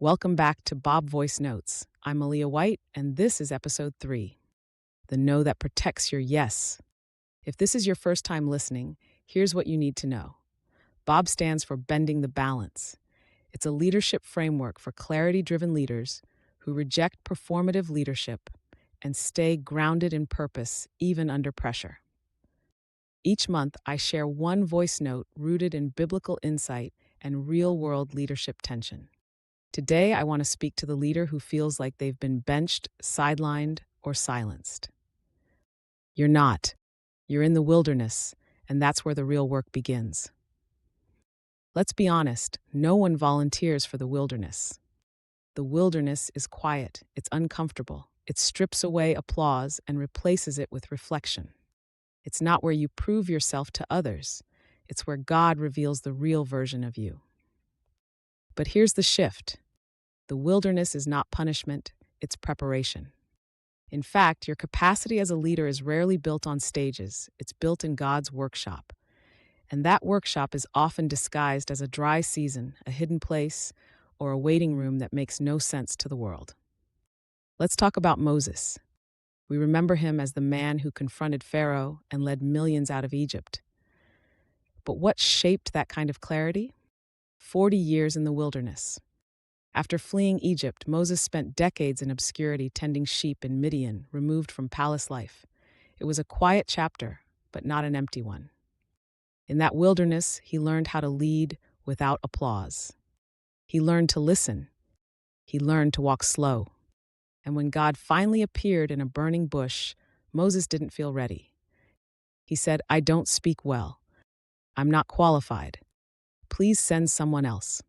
Welcome back to Bob Voice Notes. I'm Malia White, and this is episode 3, The No That Protects Your Yes. If this is your first time listening, here's what you need to know. Bob stands for Bending the Balance. It's a leadership framework for clarity-driven leaders who reject performative leadership and stay grounded in purpose even under pressure. Each month, I share one voice note rooted in biblical insight and real-world leadership tension. Today, I want to speak to the leader who feels like they've been benched, sidelined, or silenced. You're not. You're in the wilderness, and that's where the real work begins. Let's be honest, no one volunteers for the wilderness. The wilderness is quiet, it's uncomfortable, it strips away applause and replaces it with reflection. It's not where you prove yourself to others, it's where God reveals the real version of you. But here's the shift. The wilderness is not punishment, it's preparation. In fact, your capacity as a leader is rarely built on stages, it's built in God's workshop. And that workshop is often disguised as a dry season, a hidden place, or a waiting room that makes no sense to the world. Let's talk about Moses. We remember him as the man who confronted Pharaoh and led millions out of Egypt. But what shaped that kind of clarity? 40 years in the wilderness. After fleeing Egypt, Moses spent decades in obscurity tending sheep in Midian, removed from palace life. It was a quiet chapter, but not an empty one. In that wilderness, he learned how to lead without applause. He learned to listen. He learned to walk slow. And when God finally appeared in a burning bush, Moses didn't feel ready. He said, "I don't speak well. I'm not qualified. Please send someone else."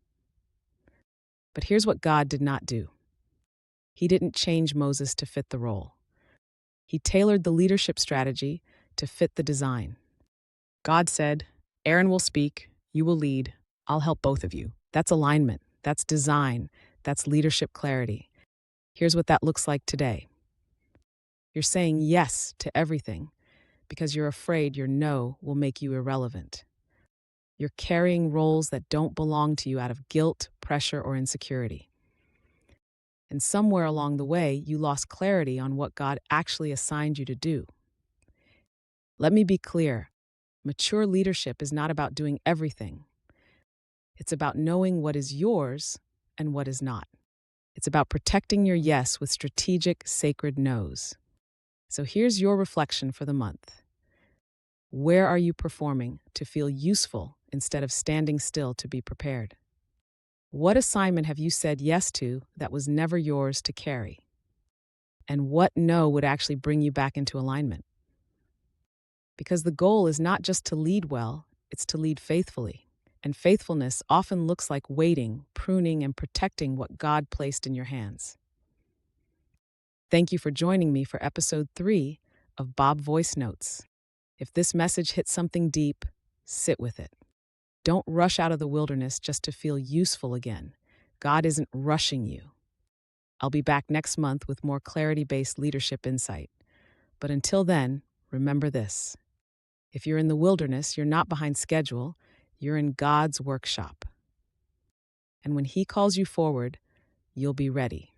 But here's what God did not do. He didn't change Moses to fit the role. He tailored the leadership strategy to fit the design. God said, "Aaron will speak, you will lead, I'll help both of you." That's alignment, that's design, that's leadership clarity. Here's what that looks like today. You're saying yes to everything because you're afraid your no will make you irrelevant. You're carrying roles that don't belong to you out of guilt, pressure, or insecurity. And somewhere along the way, you lost clarity on what God actually assigned you to do. Let me be clear. Mature leadership is not about doing everything. It's about knowing what is yours and what is not. It's about protecting your yes with strategic, sacred no's. So here's your reflection for the month. Where are you performing to feel useful instead of standing still to be prepared? What assignment have you said yes to that was never yours to carry? And what no would actually bring you back into alignment? Because the goal is not just to lead well, it's to lead faithfully. And faithfulness often looks like waiting, pruning, and protecting what God placed in your hands. Thank you for joining me for episode 3 of Bob Voice Notes. If this message hit something deep, sit with it. Don't rush out of the wilderness just to feel useful again. God isn't rushing you. I'll be back next month with more clarity-based leadership insight. But until then, remember this. If you're in the wilderness, you're not behind schedule, you're in God's workshop. And when He calls you forward, you'll be ready.